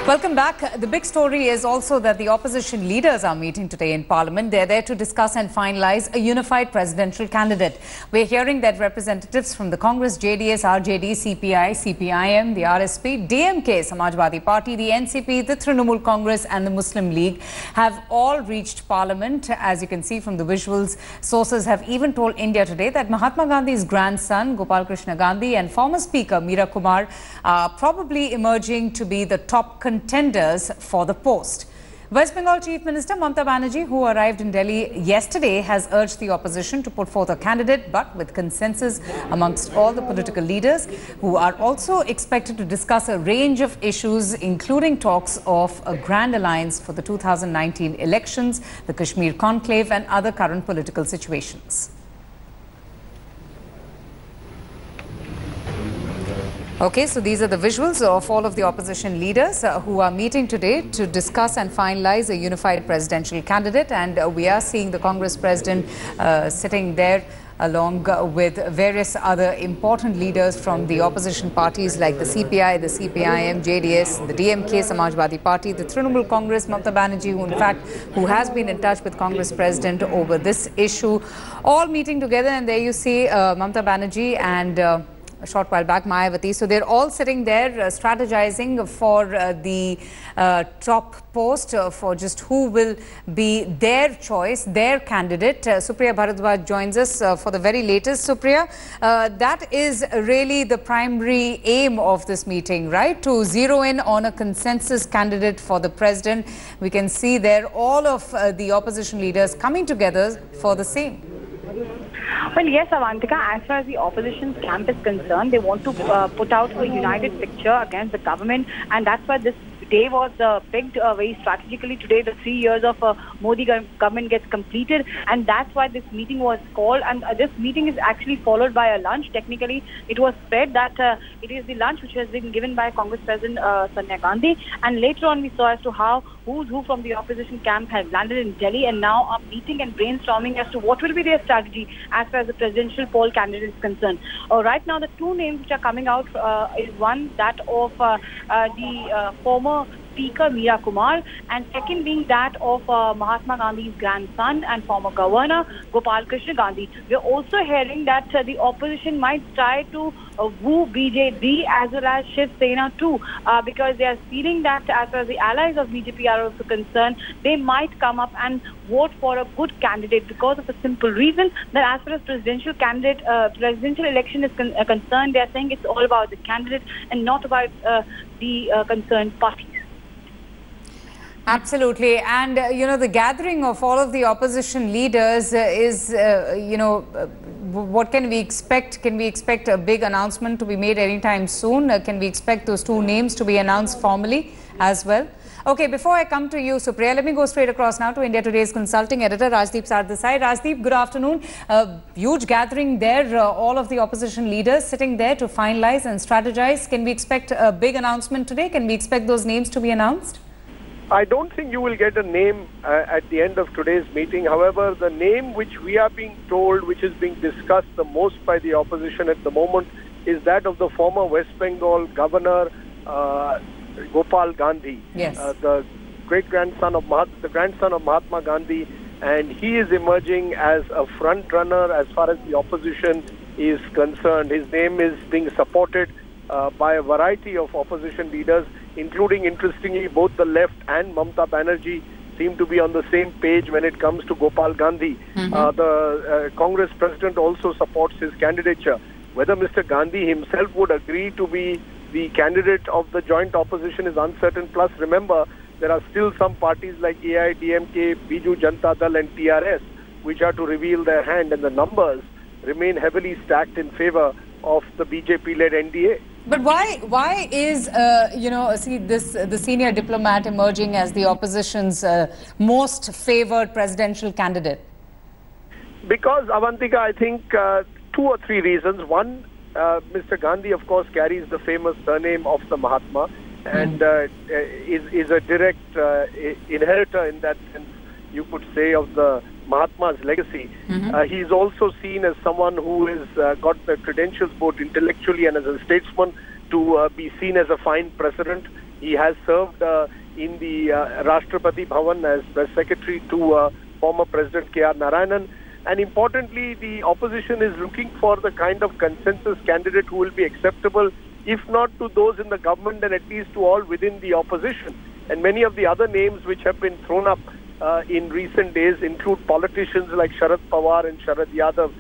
Welcome back. The big story is also that the opposition leaders are meeting today in Parliament. They're there to discuss and finalize a unified presidential candidate. We're hearing that representatives from the Congress, JDS, RJD, CPI, CPIM, the RSP, DMK, Samajwadi Party, the NCP, the Trinamool Congress and the Muslim League have all reached Parliament. As you can see from the visuals, sources have even told India today that Mahatma Gandhi's grandson, Gopal Krishna Gandhi, and former Speaker Meera Kumar are probably emerging to be the top contenders for the post. West Bengal Chief Minister Mamata Banerjee, who arrived in Delhi yesterday, has urged the opposition to put forth a candidate, but with consensus amongst all the political leaders, who are also expected to discuss a range of issues, including talks of a grand alliance for the 2019 elections, the Kashmir conclave and other current political situations. Okay, so these are the visuals of all of the opposition leaders who are meeting today to discuss and finalize a unified presidential candidate. And we are seeing the Congress president sitting there along with various other important leaders from the opposition parties like the CPI, the CPIM, JDS, the DMK, Samajwadi Party, the Trinamool Congress, Mamata Banerjee, who has been in touch with Congress president over this issue, all meeting together. And there you see Mamata Banerjee and a short while back, Mayawati. So they're all sitting there strategizing for the top post for just who will be their choice, their candidate. Supriya Bharadwaj joins us for the very latest. Supriya, that is really the primary aim of this meeting, right? To zero in on a consensus candidate for the president. We can see there all of the opposition leaders coming together for the same. Well, yes, Avantika, as far as the opposition camp is concerned, they want to put out a united picture against the government, and that's why this day was picked very strategically. Today, the 3 years of Modi government gets completed, and that's why this meeting was called. And this meeting is actually followed by a lunch. Technically, it was said that it is the lunch which has been given by Congress President Sonia Gandhi, and later on we saw as to how who's who from the opposition camp has landed in Delhi and now are meeting and brainstorming as to what will be their strategy as far as the presidential poll candidate is concerned. Right now, the two names which are coming out is one that of the former Speaker Meera Kumar, and second being that of Mahatma Gandhi's grandson and former Governor Gopal Krishna Gandhi. We are also hearing that the opposition might try to woo BJP as well as Shiv Sena too, because they are feeling that as far as the allies of BJP are also concerned, they might come up and vote for a good candidate because of the simple reason that as far as presidential election is concerned, they are saying it's all about the candidate and not about the concerned parties. Absolutely. And, the gathering of all of the opposition leaders is, what can we expect? Can we expect a big announcement to be made anytime soon? Can we expect those two names to be announced formally as well? Okay, before I come to you, Supriya, let me go straight across now to India Today's consulting editor, Rajdeep Sardesai. Rajdeep, good afternoon. Huge gathering there, all of the opposition leaders sitting there to finalize and strategize. Can we expect a big announcement today? Can we expect those names to be announced? I don't think you will get a name at the end of today's meeting. However, the name which we are being told, which is being discussed the most by the opposition at the moment, is that of the former West Bengal governor, Gopal Gandhi, yes. The grandson of Mahatma Gandhi, and he is emerging as a front runner as far as the opposition is concerned. His name is being supported by a variety of opposition leaders, including, interestingly, both the left and Mamata Banerjee seem to be on the same page when it comes to Gopal Gandhi. The Congress president also supports his candidature. Whether Mr. Gandhi himself would agree to be the candidate of the joint opposition is uncertain. Plus, remember, there are still some parties like AIDMK, Biju Janata Dal and TRS which are to reveal their hand, and the numbers remain heavily stacked in favor of the BJP-led NDA. But why is, the senior diplomat emerging as the opposition's most favored presidential candidate? Because, Avantika, I think 2 or 3 reasons. One, Mr. Gandhi, of course, carries the famous surname of the Mahatma and is a direct inheritor in that sense, you could say, of the Mahatma's legacy. He's also seen as someone who has got the credentials both intellectually and as a statesman to be seen as a fine precedent. He has served in the Rashtrapati Bhavan as press secretary to former President K.R. Narayanan. And importantly, the opposition is looking for the kind of consensus candidate who will be acceptable, if not to those in the government, then at least to all within the opposition. And many of the other names which have been thrown up in recent days include politicians like Sharad Pawar and Sharad Yadav,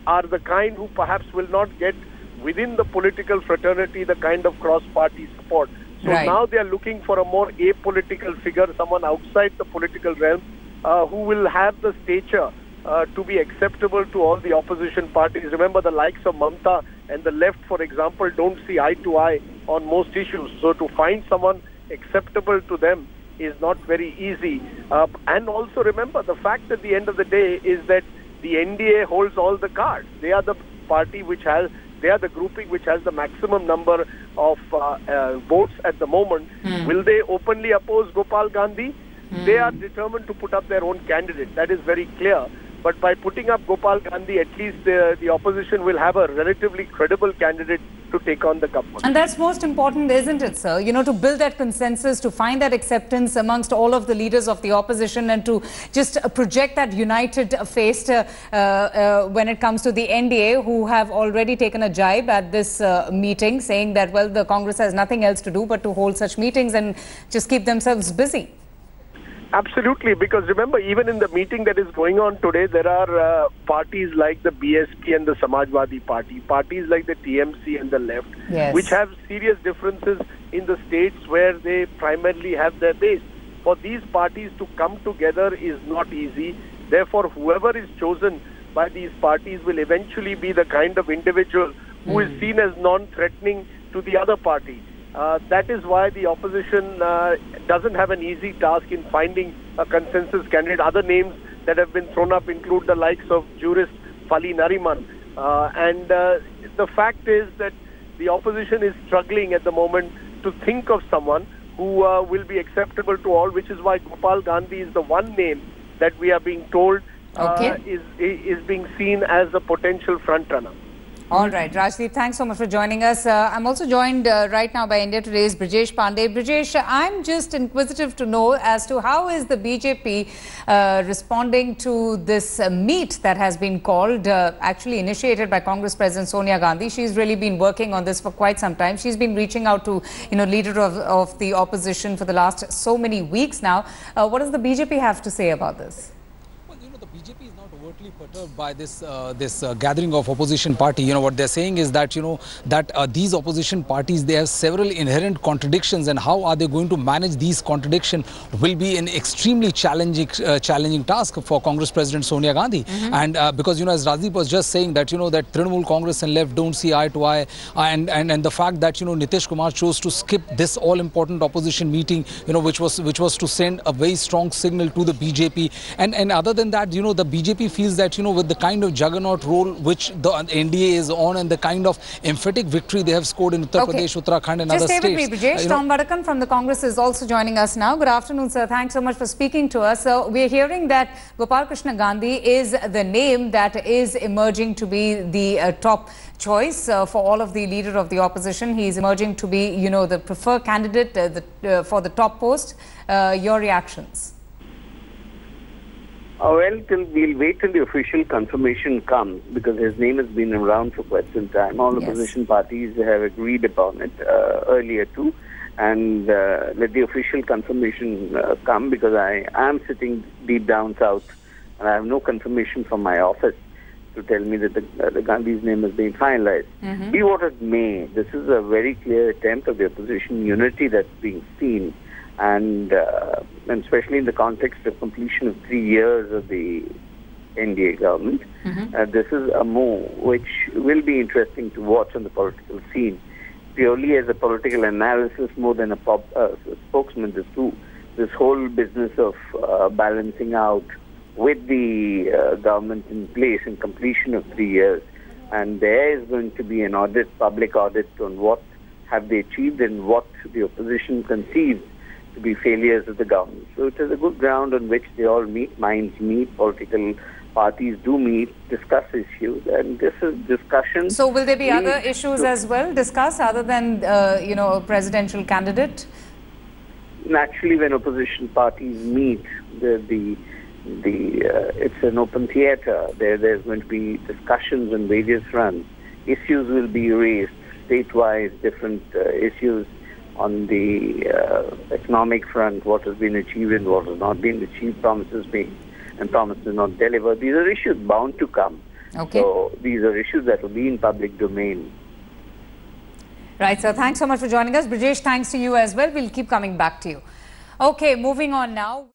are the kind who perhaps will not get within the political fraternity the kind of cross-party support. So now they are looking for a more apolitical figure, someone outside the political realm, who will have the stature to be acceptable to all the opposition parties. Remember, the likes of Mamta and the left, for example, don't see eye to eye on most issues. So to find someone acceptable to them is not very easy. And also remember, the fact at the end of the day is that the NDA holds all the cards. They are the party which has, they are the grouping which has the maximum number of votes at the moment. Will they openly oppose Gopal Gandhi? They are determined to put up their own candidate. That is very clear. But by putting up Gopal Gandhi, at least the opposition will have a relatively credible candidate to take on the government. And that's most important, isn't it, sir? You know, to build that consensus, to find that acceptance amongst all of the leaders of the opposition, and to just project that united face when it comes to the NDA, who have already taken a jibe at this meeting, saying that, well, the Congress has nothing else to do but to hold such meetings and just keep themselves busy. Absolutely, because remember, even in the meeting that is going on today, there are parties like the BSP and the Samajwadi Party, parties like the TMC and the left, which have serious differences in the states where they primarily have their base. For these parties to come together is not easy. Therefore, whoever is chosen by these parties will eventually be the kind of individual who is seen as non-threatening to the other party. That is why the opposition doesn't have an easy task in finding a consensus candidate. Other names that have been thrown up include the likes of jurist Fali Nariman. And the fact is that the opposition is struggling at the moment to think of someone who will be acceptable to all, which is why Gopal Gandhi is the one name that we are being told is being seen as a potential front runner. All right, Rajdeep, thanks so much for joining us. I'm also joined right now by India Today's Brijesh Pandey. Brijesh, I'm just inquisitive to know as to how is the BJP responding to this meet that has been called, actually initiated by Congress President Sonia Gandhi. She's really been working on this for quite some time. She's been reaching out to, leader of the opposition for the last so many weeks now. What does the BJP have to say about this? The BJP is not overtly perturbed by this gathering of opposition party. What they're saying is that these opposition parties, they have several inherent contradictions, and how are they going to manage these contradictions will be an extremely challenging task for Congress President Sonia Gandhi. And because as Rajdeep was just saying that that Trinamool Congress and left don't see eye to eye, and the fact that Nitish Kumar chose to skip this all important opposition meeting, which was to send a very strong signal to the BJP, and other than that, the BJP feels that, with the kind of juggernaut role which the NDA is on, and the kind of emphatic victory they have scored in Uttar Pradesh, Uttarakhand and other states. Just stay with me, Brijesh. Tom Vadakan from the Congress is also joining us now. Good afternoon, sir. Thanks so much for speaking to us. So we're hearing that Gopal Krishna Gandhi is the name that is emerging to be the top choice for all of the leader of the opposition. He is emerging to be, the preferred candidate for the top post. Your reactions? Well, we'll wait till the official confirmation comes, because his name has been around for quite some time. All opposition parties have agreed upon it earlier too, and let the official confirmation come, because I am sitting deep down south and I have no confirmation from my office to tell me that the Gandhi's name has been finalized. Be what it may, this is a very clear attempt of the opposition unity that's being seen. And especially in the context of completion of 3 years of the NDA government, this is a move which will be interesting to watch on the political scene, purely as a political analysis more than a spokesman. This whole business of balancing out with the government in place and completion of 3 years, and there is going to be an audit, public audit, on what have they achieved and what the opposition conceives to be failures of the government. So it is a good ground on which they all meet, minds meet, political parties do meet, discuss issues, and this is discussion. So will there be other issues as well discussed other than, a presidential candidate? Naturally, when opposition parties meet, it's an open theatre. There's going to be discussions on various fronts. Issues will be raised, state-wise, different issues on the economic front, what has been achieved and what has not been achieved, promises made and promises not delivered. These are issues bound to come. Okay. So these are issues that will be in public domain. Right, so thanks so much for joining us. Brijesh, thanks to you as well. We'll keep coming back to you. Okay, moving on now.